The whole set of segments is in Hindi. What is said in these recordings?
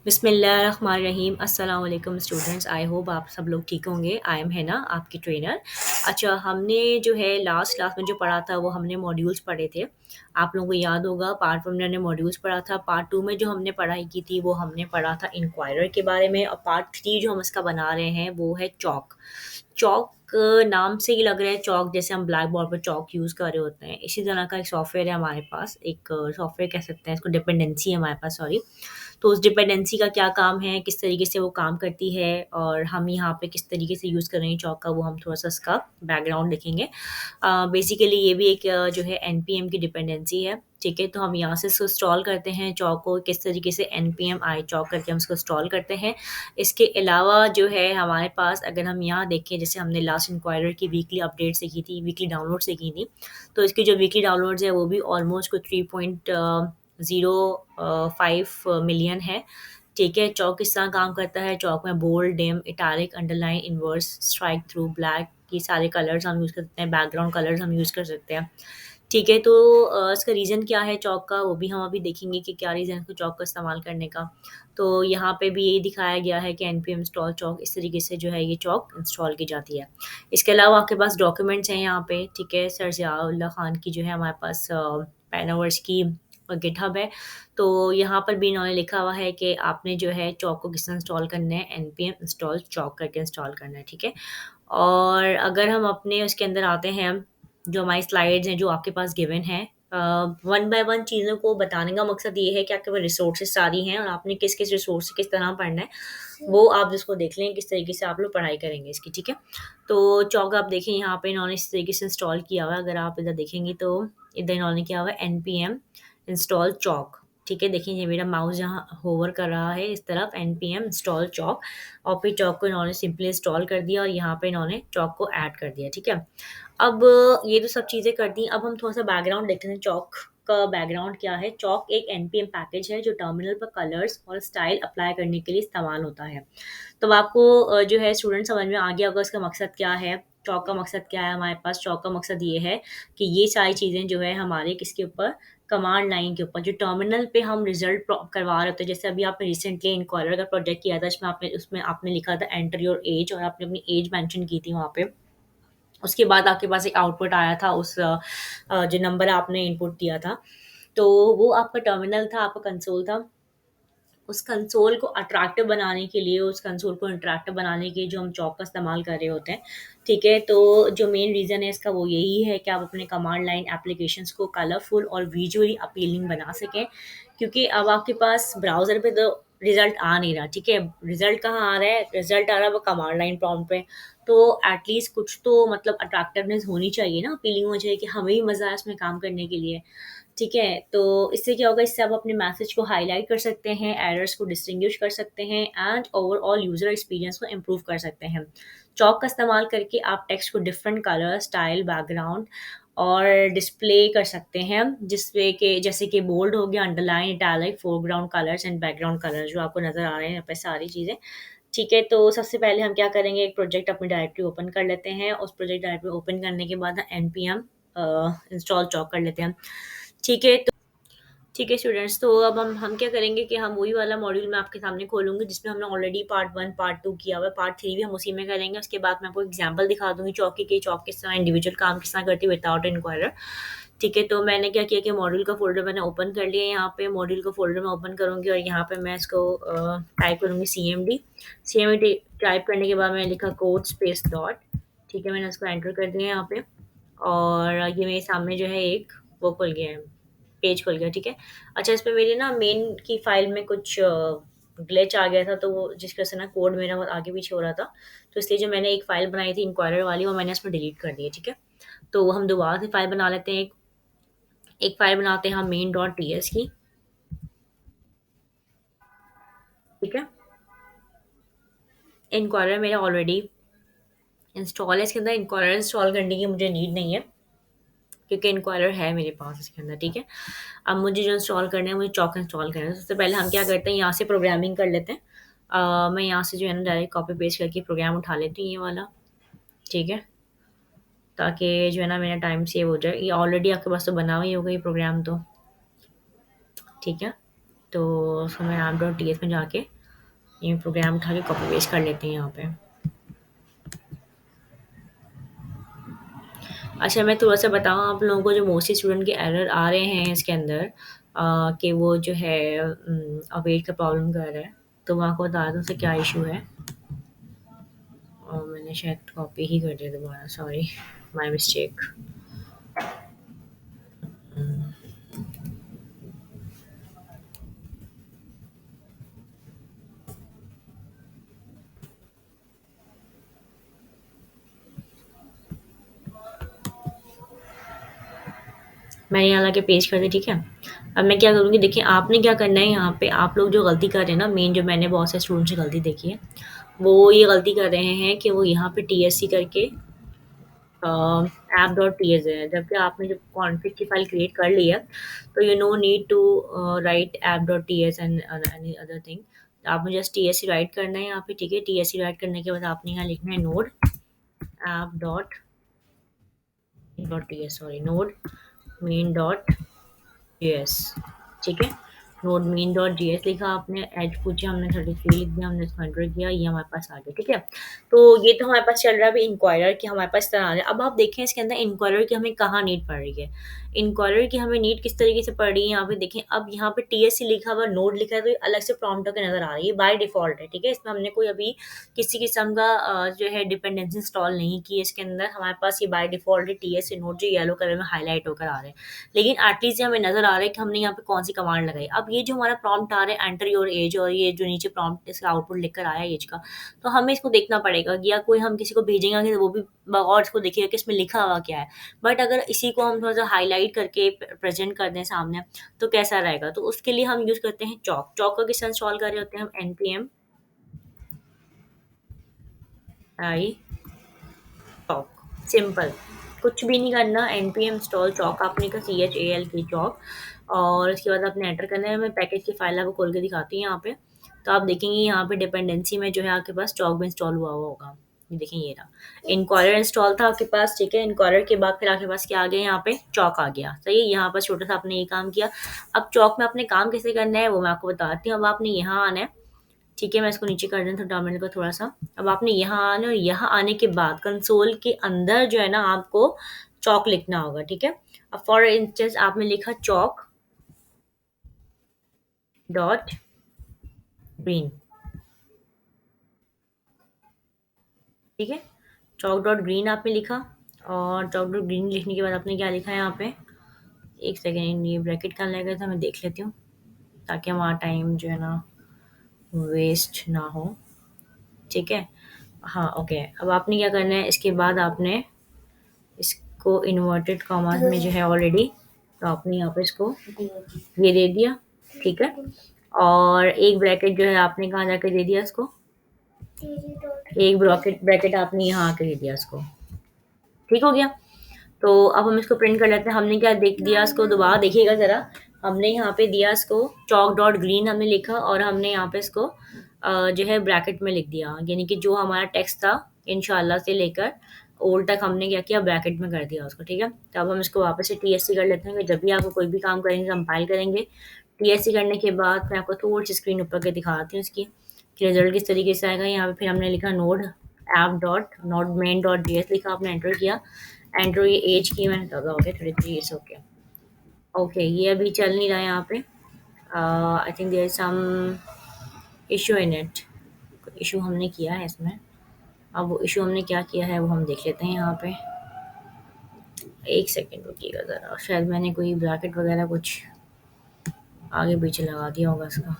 बिस्मिल्लाहिर्रहमानिर्रहीम अस्सलाम वालेकुम स्टूडेंट्स। आई होप आप सब लोग ठीक होंगे। आई एम हैना, आपकी ट्रेनर। अच्छा, हमने जो है लास्ट क्लास में जो पढ़ा था वो हमने मॉड्यूल्स पढ़े थे। आप लोगों को याद होगा, पार्ट 1 में हमने मॉड्यूल्स पढ़ा था। पार्ट 2 में जो हमने पढ़ाई की थी वो हमने पढ़ा था इंक्वायरर के बारे में, और पार्ट 3 जो हम इसका बना रहे हैं वो है चॉक। चॉक नाम से ही लग रहा है चॉक, जैसे हम ब्लैक बोर्ड पर चॉक यूज़ कर रहे होते हैं। इसी तरह का एक सॉफ्टवेयर है हमारे पास, एक सॉफ्टवेयर कह सकते हैं इसको, डिपेंडेंसी है हमारे पास, सॉरी। तो उस डिपेंडेंसी का क्या काम है, किस तरीके से वो काम करती है, और हम यहाँ पे किस तरीके से यूज़ कर रहे हैं चॉक का, वो हम थोड़ा-सा इसका बैकग्राउंड देखेंगे। बेसिकली ये भी एक जो है एनपीएम की डिपेंडेंसी है, ठीक है? तो हम यहाँ से इसको इंस्टॉल करते हैं चॉक को, किस तरीके से npm i चॉक करके हम इसको इंस्टॉल करते हैं। इसके अलावा जो है हमारे पास, अगर हम यहाँ देखें, जैसे हमने लास्ट इंक्वायरर की वीकली अपडेट से की थी, वीकली डाउनलोड से की थी, तो इसकी जो वीकली डाउनलोड्स है वो भी ऑलमोस्ट कुछ 3.05 मिलियन है। ठीक है? चॉक किस तरह काम करता है, चॉक में bold, dim, italic, underline, inverse, strike through, black, ये सारे कलर्स हम यूज़ कर सकते हैं, बैकग्राउंड कलर्स हम यूज़ कर सकते हैं। ठीक है? तो इसका रीज़न क्या है चॉक का, वो भी हम अभी देखेंगे कि क्या रीज़न है इसको चॉक का इस्तेमाल करने का। तो यहाँ पे भी यही दिखाया गया है कि npm इंस्टॉल चॉक, इस तरीके से जो है ये चॉक इंस्टॉल की जाती है। इसके अलावा आपके पास डॉक्यूमेंट्स हैं यहाँ पे, ठीक है? सर ज़ियाउल्लाह खान की जो है हमारे पास पैनावर्स की गिटहब है। तो यहाँ पर भी इन्होंने लिखा हुआ है कि आपने जो है चॉक को किस तरह इंस्टॉल करना है, npm इंस्टॉल चॉक करके इंस्टॉल करना है, ठीक है? और अगर हम अपने उसके अंदर आते हैं, जो हमारी स्लाइड्स हैं जो आपके पास गिवन हैं, वन बाय वन चीज़ों को बताने का मकसद ये है कि आपके पास रिसोर्सेज सारी हैं और आपने किस किस रिसोर्स से किस तरह पढ़ना है, वो आप जिसको देख लें किस तरीके से आप लोग पढ़ाई करेंगे इसकी, ठीक है? तो चौक आप देखें यहाँ पे इन्होंने इस तरीके से इंस्टॉल किया हुआ है। अगर आप इधर देखेंगी तो इधर इन्होंने किया हुआ है npm इंस्टॉल चौक, ठीक है? देखिए ये मेरा माउस जहाँ होवर कर रहा है इस तरफ, npm इंस्टॉल चौक, और फिर चौक को इन्होंने सिंपली इंस्टॉल कर दिया और यहाँ पे इन्होंने चौक को ऐड कर दिया, ठीक है? अब ये तो सब चीज़ें कर दी, अब हम थोड़ा-सा बैकग्राउंड देखते हैं चॉक का बैकग्राउंड क्या है। चॉक एक npm पैकेज है जो टर्मिनल पर कलर्स और स्टाइल अप्लाई करने के लिए इस्तेमाल होता है। तो अब आपको जो है स्टूडेंट समझ में आ गया होगा इसका मकसद क्या है, चॉक का मकसद क्या है हमारे पास। चॉक का मकसद ये है कि ये सारी चीज़ें जो है हमारे किसके ऊपर, कमांड लाइन के ऊपर, जो टर्मिनल पे हम रिज़ल्ट करवा रहे होते हैं। जैसे अभी आपने रिसेंटली इंक्वायरर का प्रोजेक्ट किया था, इसमें आपने उसमें आपने लिखा था एंटर योर एज, और आपने अपनी एज मेंशन की थी वहाँ पे। उसके बाद आपके पास एक आउटपुट आया था उस जो नंबर आपने इनपुट दिया था, तो वो आपका टर्मिनल था, आपका कंसोल था। उस कंसोल को अट्रैक्टिव बनाने के लिए, उस कंसोल को इंटरैक्टिव बनाने के लिए जो हम चॉक का इस्तेमाल कर रहे होते हैं, ठीक है? तो जो मेन रीज़न है इसका वो यही है कि आप अपने कमांड लाइन एप्लीकेशंस को कलरफुल और विजुअली अपीलिंग बना सकें, क्योंकि अब आपके पास ब्राउज़र पे तो रिज़ल्ट आ नहीं रहा, ठीक है? रिज़ल्ट कहाँ आ रहा है? रिज़ल्ट आ रहा है वो कमांड लाइन प्रॉम्प्ट पे। तो एटलीस्ट कुछ तो मतलब अट्रैक्टिवनेस होनी चाहिए ना, अपीलिंग होनी चाहिए कि हमें भी मज़ा आए उसमें काम करने के लिए। ठीक है? तो इससे क्या होगा, इससे आप अपने मैसेज को हाइलाइट कर सकते हैं, एरर्स को डिस्टिंग्विश कर सकते हैं, एंड ओवरऑल यूज़र एक्सपीरियंस को इम्प्रूव कर सकते हैं। चॉक का इस्तेमाल करके आप टेक्स्ट को डिफरेंट कलर, स्टाइल, बैकग्राउंड और डिस्प्ले कर सकते हैं, जिसपे कि जैसे कि बोल्ड हो गया, underline, italic, foreground colours and background colour जो आपको नज़र आ रहे हैं यहाँ पे सारी चीज़ें। ठीक है? तो सबसे पहले हम क्या करेंगे, एक प्रोजेक्ट अपनी डायरेक्टरी ओपन कर लेते हैं। उस प्रोजेक्ट डायरेक्टरी ओपन करने के बाद npm इंस्टॉल चॉक कर लेते हैं। ठीक है? ठीक है स्टूडेंट्स, तो अब हम क्या करेंगे कि हम वही वाला मॉड्यूल मैं आपके सामने खोलूँगी जिसमें हमने ऑलरेडी पार्ट 1, पार्ट 2 किया हुआ है, पार्ट 3 भी हम उसी में करेंगे। उसके बाद मैं आपको एग्जांपल दिखा दूँगी चॉक की, कि चॉक किस तरह इंडिविजुअल काम किस तरह करती है विदाउट इन्क्वायरर। ठीक है? तो मैंने क्या किया कि मॉड्यूल का फ़ोल्डर मैंने ओपन कर लिया है। यहाँ पे मॉड्यूल का फ़ोल्डर मैं ओपन करूँगी और यहाँ पे मैं इसको टाइप करूँगी cmd। cmd टाइप करने के बाद मैंने लिखा कोड स्पेस डॉट, ठीक है? मैंने उसको एंटर कर दिया यहाँ पे, और ये मेरे सामने जो है एक वो खुल गया है, पेज खुल गया, ठीक है? अच्छा, इसमें मेरी ना मेन की फ़ाइल में कुछ ग्लिच आ गया था, तो वो जिस वजह से ना कोड मेरा बहुत आगे-पीछे हो रहा था। तो इसलिए जो मैंने एक फ़ाइल बनाई थी इंक्वायरर वाली, वो मैंने इसमें डिलीट कर दी है, ठीक है? तो हम दोबारा से फ़ाइल बना लेते हैं, एक एक फ़ाइल बनाते हैं हम main.ts की, ठीक है? इंक्वायरर मेरा ऑलरेडी इंस्टॉल है, इसके अंदर इंक्वायरर इंस्टॉल करने की मुझे नीड नहीं है, क्योंकि इंक्वायरर है मेरे पास इसके अंदर, ठीक है? अब मुझे जो इंस्टॉल करना है, मुझे चॉक इंस्टॉल करना है। सबसे पहले हम क्या करते हैं, यहाँ से प्रोग्रामिंग कर लेते हैं। मैं यहाँ से जो है ना डायरेक्ट कॉपी पेस्ट करके प्रोग्राम उठा लेती हूँ, ये वाला, ठीक है? ताकि जो है ना मेरा टाइम सेव हो जाए। ये ऑलरेडी आपके पास तो बना हुआ ही होगा ये प्रोग्राम तो, ठीक है? तो उसको मैं app.ts में जाके ये प्रोग्राम उठा के कॉपी पेस्ट कर लेते हैं यहाँ पे। अच्छा, मैं थोड़ा-सा बताऊँ आप लोगों को, जो मोस्टली स्टूडेंट के एरर आ रहे हैं इसके अंदर, कि वो जो है अवेट का प्रॉब्लम कर रहा है। तो मैं आपको बता दूँ उससे क्या इश्यू है। और मैंने शायद कॉपी ही कर दिया दोबारा, सॉरी, माय मिस्टेक। मैंने यहाँ लाके पेस्ट कर दी, ठीक है। अब मैं क्या करूँगी, देखिए आपने क्या करना है यहाँ पे, आप लोग जो गलती कर रहे हैं ना, मेन जो मैंने बहुत से स्टूडेंट से गलती देखी है, वो ये गलती कर रहे हैं कि वो यहाँ पे टीएससी करके ऐप डॉट टी एस है, जबकि आपने जब कॉन्फ़िग की फ़ाइल क्रिएट कर ली है, तो you no need to write app dot T S and any other thing. आपने जस्ट टीएससी राइट करना है यहाँ पे, ठीक है। टीएससी राइट करने के बाद आपने यहाँ लिखना है node app dot dot T S, sorry, node main dot JS, ठीक है। नोड मेन डॉट जेएस लिखा आपने, एज पूछा हमने 33 लिख दिया, हमने इसको एंटर किया, ये हमारे पास आ गया, ठीक है। तो ये तो हमारे पास चल रहा है अभी इंक्वायरर की, हमारे पास तरह आ रहा है। अब आप देखें इसके अंदर इंक्वायरर की हमें कहाँ नीड पड़ रही है। इंक्वायरर की हमें नीड किस तरीके से पड़ रही है, यहाँ पे देखें। अब यहाँ पे टीएससी लिखा हुआ, नोड लिखा है, तो ये अलग से प्रॉम्प्ट होकर नजर आ रही है, बाय डिफॉल्ट है, ठीक है। इसमें हमने कोई अभी किसी किस्म का जो है डिपेंडेंसी इंस्टॉल नहीं की है इसके अंदर। हमारे पास ये बाय डिफॉल्ट है टीएससी नोड, जो येलो कलर में हाईलाइट होकर आ रहे हैं। लेकिन एटलीस्ट हमें नज़र आ रहा है कि हमने यहाँ पे कौन सी कमांड लगाई। अब ये जो हमारा प्रॉम्प्ट आ रहा है, एंटर योर एज, और ये जो नीचे प्रॉम्प्ट इसका आउटपुट लिखकर आया है एज का, तो हमें इसको देखना पड़ेगा, या कोई हम किसी को भेजेंगे तो वो भी बगौर इसको देखेगा कि इसमें लिखा हुआ क्या है। बट अगर इसी को हम थोड़ा सा हाईलाइट करके प्रेजेंट कर दें सामने, तो कैसा रहेगा। तो उसके लिए हम यूज़ करते हैं चॉक। चॉक का किस इंस्टॉल कर रहे होते हैं हम, npm आई चॉक, सिंपल, कुछ भी नहीं करना। npm इंस्टॉल चॉक आपने का, CHAL की चॉक। और उसके बाद आपने एंटर करना है। मैं पैकेज की फाइल आपको खोल के दिखाती हूँ यहाँ पे। तो आप देखेंगे यहाँ पे डिपेंडेंसी में जो है आपके पास चॉक भी इंस्टॉल हुआ हुआ होगा। ये देखें, ये रहा, इनक्वायरर इंस्टॉल था आपके पास, ठीक है। इनक्वायरर के बाद फिर आपके पास क्या आ गया, यहाँ पे चॉक आ गया, सही है। यहाँ पर छोटा सा आपने ये काम किया। अब चॉक में आपने काम कैसे करना है वो मैं आपको बताती हूँ। अब आपने यहाँ आना है, ठीक है। मैं इसको नीचे कर दूँ तो टर्मिनल को थोड़ा सा। अब आपने यहाँ आना, और यहाँ आने के बाद कंसोल के अंदर जो है ना आपको चॉक लिखना होगा, ठीक है। अब फॉर इंस्टेंस आपने लिखा चॉक डॉट ग्रीन, ठीक है। चॉक डॉट ग्रीन आपने लिखा, और चॉक डॉट ग्रीन लिखने के बाद आपने क्या लिखा है यहाँ पे, एक सेकेंड, ये ब्रैकेट कहाँ लगा था, मैं देख लेती हूँ, ताकि हमारा टाइम जो है ना वेस्ट ना हो, ठीक है। हाँ, ओके। अब आपने क्या करना है, इसके बाद आपने इसको इन्वर्टेड कॉमास में जो है ऑलरेडी, तो आपने यहाँ पे इसको ये दे दिया, ठीक है। और एक ब्रैकेट जो है आपने कहाँ जाके दे दिया इसको, एक ब्रैकेट ब्रैकेट आपने यहाँ आके दे दिया इसको, ठीक हो गया। तो अब हम इसको प्रिंट कर लेते हैं। हमने क्या देख दिया इसको, दोबारा देखिएगा ज़रा। हमने यहाँ पे दिया इसको चॉक डॉट ग्रीन हमने लिखा, और हमने यहाँ पे इसको जो है ब्रैकेट में लिख दिया, यानी कि जो हमारा टेक्स्ट था इंशाल्लाह से लेकर ओल्ड तक हमने क्या किया, ब्रैकेट में कर दिया उसको, ठीक है। तो अब हम इसको वापस से टीएससी कर लेते हैं कि जब भी आपको कोई भी काम करेंगे, कंपाइल करेंगे। टीएससी करने के बाद मैं आपको थोड़ी सी स्क्रीन ऊपर के दिखाती हूँ इसकी कि रिजल्ट किस तरीके से आएगा। यहाँ पे फिर हमने लिखा node app dot node main dot JS लिखा, आपने एंटर किया। एंटर ये एज की मैंने दबा, ओके 33 इट्स ओके। ओके, ये अभी चल नहीं रहा है यहाँ पे। I think there is some issue in it, issue हमने किया है इसमें। अब वो इशू हमने क्या किया है वो हम देख लेते हैं यहाँ पे। एक सेकेंड रुकिएगा ज़रा, शायद मैंने कोई ब्रैकेट वगैरह कुछ आगे पीछे लगा दिया होगा इसका।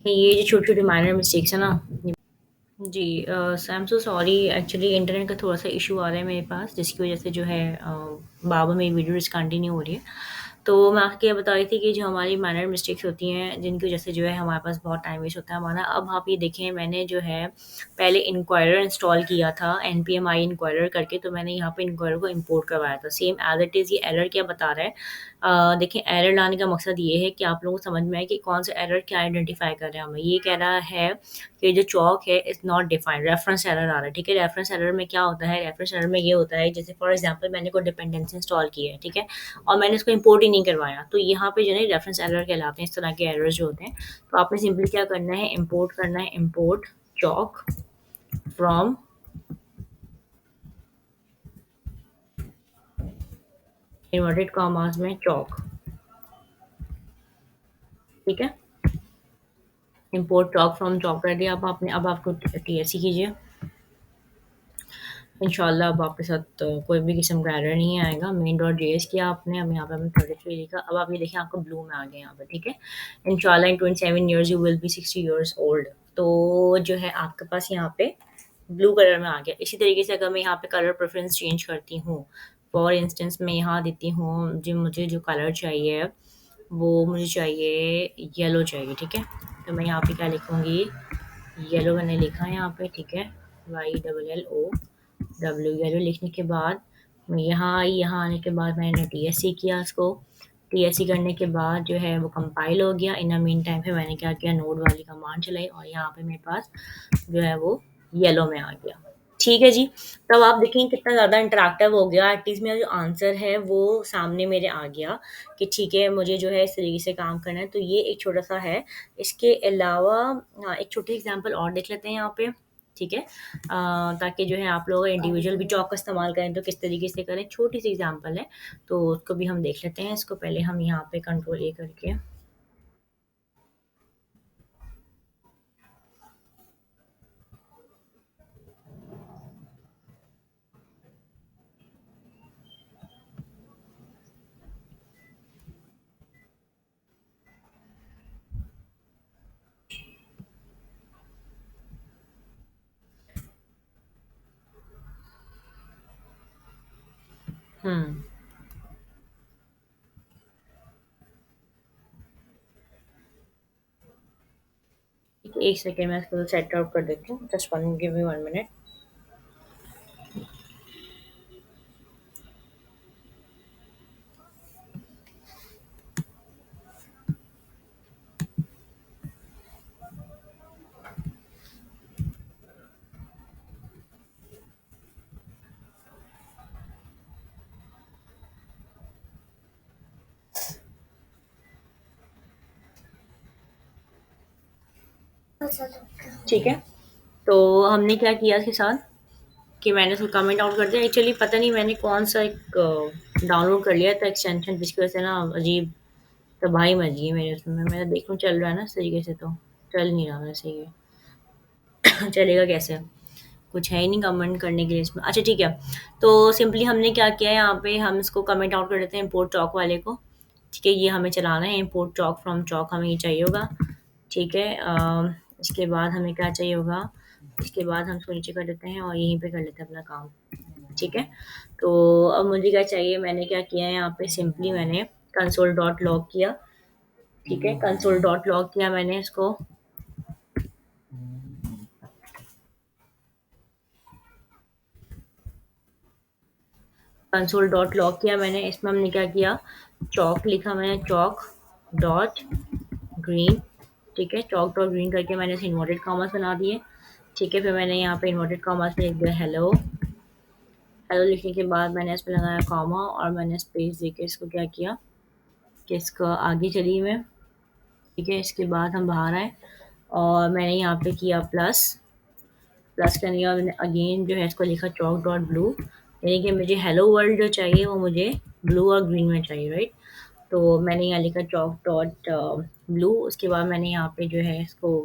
ये जो छोटी छोटी माइनर मिस्टेक्स है ना, जी, I am so sorry, actually internet का थोड़ा-सा इश्यू आ रहा है मेरे पास, जिसकी वज़ह से जो है बार-बार मेरी वीडियो डिसकंटिन्यू हो रही है। तो मैं आपको ये बता रही थी कि जो हमारी माइनर मिस्टेक्स होती हैं, जिनकी वज़ह से जो है हमारे पास बहुत टाइम वेस्ट होता है हमारा। अब आप ये देखें, मैंने जो है पहले इनक्वायरर इंस्टॉल किया था, npm i इनक्वायरर करके, तो मैंने यहाँ पे इनक्वायरर को इम्पोर्ट करवाया था। सेम एज़ इट इज़ ये एरर क्या बता रहा है देखिए एरर लाने का मकसद ये है कि आप लोगों को समझ में आए कि कौन सा एरर क्या आइडेंटिफाई कर रहे हैं हमें। ये कह रहा है कि जो चौक है is not defined, reference error आ रहा है, ठीक है। रेफरेंस एरर में क्या होता है, रेफरेंस एरर में ये होता है जैसे फॉर एग्जांपल मैंने कोई डिपेंडेंसी इंस्टॉल की है, ठीक है, और मैंने इसको इंपोर्ट ही नहीं करवाया, तो यहाँ पे जो है रेफरेंस एरर कहलाते हैं इस तरह के एरर्स जो होते हैं। तो आपने सिंपली क्या करना है, इंपोर्ट करना है, import Chowk from inverted commas में चौक, ठीक है। इंपोर्ट चौक फ्रॉम चौक कर दिया। अब आपने, अब आपको टीएससी कीजिए। इंशाल्लाह अब आपके साथ कोई भी किस्म का एरर नहीं आएगा। मेन डॉट जेएस किया आपने, अब यहाँ पे हमें 33 लिखा। अब आप ये देखिए आपको ब्लू में आ गया यहाँ पे, ठीक है। इंशाल्लाह इन 27 years you will be 60 years old. तो जो है आपके पास यहाँ पे ब्लू कलर में आ गया। इसी तरीके से अगर मैं यहाँ पे कलर प्रेफरेंस चेंज करती हूँ, फॉर इंस्टेंस मैं यहाँ देती हूँ जो मुझे जो कलर चाहिए वो मुझे चाहिए येलो चाहिए, ठीक है। तो मैं यहाँ पे क्या लिखूँगी, येलो मैंने लिखा है यहाँ पे, ठीक है, YLLO W, येलो लिखने के बाद मैं यहाँ आई। यहाँ आने के बाद मैंने टीएससी किया इसको। टीएससी करने के बाद जो है वो कंपाइल हो गया। इन द मीन टाइम पे मैंने क्या किया, नोड वाली कमांड चलाई और यहाँ पे मेरे पास जो है वो येलो में आ गया, ठीक है जी। तब आप देखें कितना ज़्यादा इंटरेक्टिव हो गया। एटलीस्ट मेरा जो आंसर है वो सामने मेरे आ गया कि ठीक है मुझे जो है इस तरीके से काम करना है। तो ये एक छोटा सा है। इसके अलावा एक छोटी एग्जांपल और देख लेते हैं यहाँ पे, ठीक है। ताकि जो है आप लोग इंडिविजुअल भी चौक का इस्तेमाल करें तो किस तरीके से करें, छोटी सी एग्जांपल है तो उसको भी हम देख लेते हैं। इसको पहले हम यहाँ पे कंट्रोल ए करके, हम्म, ठीक है, एक सेकेंड मैं इसको सेट आउट कर देती हूँ। Just one, give me 1 minute. ठीक है, तो हमने क्या किया इसके साथ कि मैंने उसको कमेंट आउट कर दिया। एक्चुअली पता नहीं मैंने कौन सा एक डाउनलोड कर लिया था एक्सटेंशन, जिसकी वजह से ना अजीब तबाही मच गई मेरे उसमें। मेरा देखूँ चल रहा है ना इस तरीके से, तो चल नहीं रहा वैसे ये चलेगा कैसे, कुछ है ही नहीं कमेंट करने के लिए इसमें। अच्छा ठीक है, तो सिंपली हमने क्या किया है यहाँ पे, हम इसको कमेंट आउट कर देते हैं इम्पोर्ट चौक वाले को, ठीक है। ये हमें चलाना है, इम्पोर्ट चौक फ्रॉम चौक हमें ये चाहिए होगा, ठीक है। इसके बाद हमें क्या चाहिए होगा, इसके बाद हम इसको नीचे कर देते हैं और यहीं पे कर लेते हैं अपना काम, ठीक है। तो अब मुझे क्या चाहिए, मैंने क्या किया है यहाँ पे, सिंपली मैंने कंसोल डॉट लॉग किया, ठीक है। कंसोल डॉट लॉग किया मैंने इसको, कंसोल डॉट लॉग किया मैंने। इसमें हमने क्या किया, चौक लिखा मैंने, चौक डॉट ग्रीन, ठीक है। चौक डॉट ग्रीन करके मैंने इसे इन्वर्टेड कॉमर्स बना दिए, ठीक है। फिर मैंने यहाँ पे इन्वर्टेड कॉमर्स में लिख दिया हेलो। हेलो लिखने के बाद मैंने इसमें लगाया कॉमा और मैंने स्पेस देके इसको क्या किया कि इसको आगे चली मैं, ठीक है। इसके बाद हम बाहर आए और मैंने यहाँ पे किया प्लस। प्लस करने के बाद मैंने अगेन जो है इसको लिखा चौक डॉट ब्लू, यानी कि मुझे हेलो वर्ल्ड जो चाहिए वो मुझे ब्लू और ग्रीन में चाहिए, राइट। तो मैंने यहाँ लिखा चौक डॉट ब्लू। उसके बाद मैंने यहाँ पे जो है इसको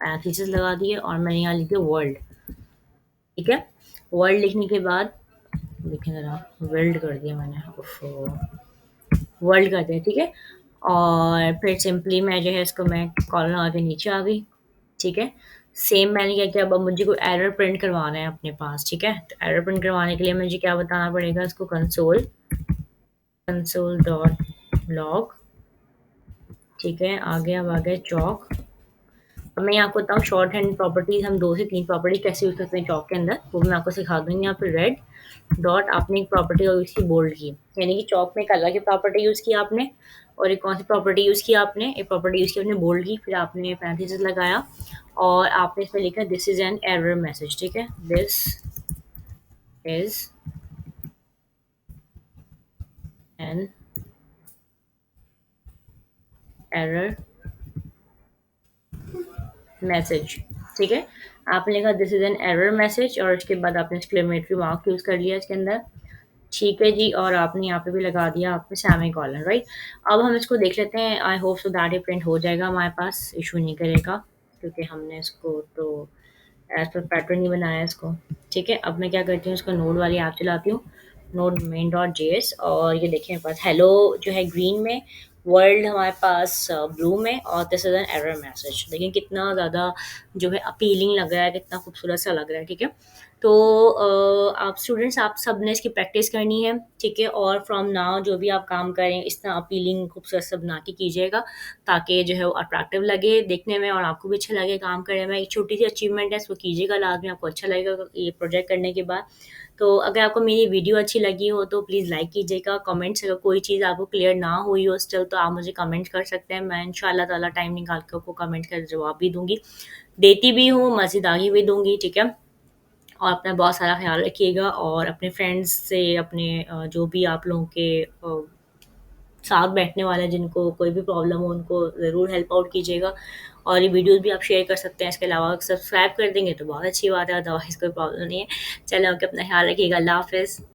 पैरेंथेसिस लगा दिए और मैंने यहाँ लिख दिया वर्ल्ड, ठीक है। वर्ल्ड लिखने के बाद देखें ज़रा, वर्ल्ड कर दिया मैंने, वर्ल्ड कर दिया, ठीक है। और फिर सिंपली मैं जो है इसको मैं कॉलम लगा के नीचे आ गई, ठीक है। सेम मैंने क्या किया, अब मुझे कोई एरर प्रिंट करवाना है अपने पास, ठीक है। तो एरर प्रिंट करवाने के लिए मुझे क्या बताना पड़ेगा, इसको कंसोल, कंसोल डॉट लॉग, ठीक है। आगे अब आ गए चौक अब मैं आपको बताऊँ शॉर्ट हैंड प्रॉपर्टीज़, हम 2 से 3 प्रॉपर्टी कैसे यूज़ करते हैं चॉक के अंदर, वो मैं आपको सिखा दूँगी। यहाँ पे रेड डॉट आपने एक प्रॉपर्टी और यूज़ की बोल्ड की, यानी कि चॉक में एक अलग ही प्रॉपर्टी यूज़ की आपने, और एक कौन-सी प्रॉपर्टी यूज़ की आपने, एक प्रॉपर्टी यूज़ की आपने बोल्ड की, फिर आपने पैरेंथेसिस लगाया और आपने इसमें लिखा this is an error message, ठीक है? This is an error message, ठीक है? आपने लिखा this is an error message और उसके बाद आपने एक्सक्लेमेटरी मार्क यूज़ कर लिया इसके अंदर, ठीक है जी, और आपने यहाँ पे भी लगा दिया आपने सेमीकोलन, राइट? अब हम इसको देख लेते हैं, आई होप सो दैट ये प्रिंट हो जाएगा हमारे पास, इश्यू नहीं करेगा क्योंकि हमने इसको तो एज़ पर पैटर्न ही बनाया है इसको, ठीक है? अब मैं क्या करती हूँ, इसको नोड वाली ऐप चलाती हूँ, नोड मेन डॉट जेएस, और ये देखिए मेरे पास हेलो जो है ग्रीन में, वर्ल्ड हमारे पास ब्लू में, और this is an error message. देखिए कितना ज़्यादा जो है अपीलिंग लग रहा है, कितना खूबसूरत सा लग रहा है, ठीक है? तो आप स्टूडेंट्स आप सब ने इसकी प्रैक्टिस करनी है, ठीक है? और फ्रॉम नाउ जो भी आप काम करें इस तरह अपीलिंग खूबसूरत सा बना के कीजिएगा, ताकि जो है वो अट्रैक्टिव लगे देखने में और आपको भी अच्छा लगे काम करने में। एक छोटी सी अचीवमेंट है, इसको कीजिएगा लाजमी, आपको अच्छा लगेगा ये प्रोजेक्ट करने के बाद। तो अगर आपको मेरी वीडियो अच्छी लगी हो तो प्लीज़ लाइक कीजिएगा, कमेंट्स अगर कोई चीज़ आपको क्लियर ना हुई हो स्टिल तो आप मुझे कमेंट कर सकते हैं, मैं इंशाल्लाह ताला टाइम निकाल के आपको कमेंट का जवाब भी दूँगी, देती भी हूँ, मज़ीद आगे भी दूँगी, ठीक है? और अपना बहुत सारा ख़्याल रखिएगा और अपने फ्रेंड्स से अपने जो भी आप लोगों के साथ बैठने वाले हैं जिनको कोई भी प्रॉब्लम हो उनको ज़रूर हेल्प आउट कीजिएगा, और ये वीडियोज़ भी आप शेयर कर सकते हैं। इसके अलावा सब्सक्राइब कर देंगे तो बहुत अच्छी बात है, अदरवाइज़ कोई प्रॉब्लम नहीं है। चलो ओके, अपना ख़्याल रखिएगा, अल्लाह हाफ़िज़।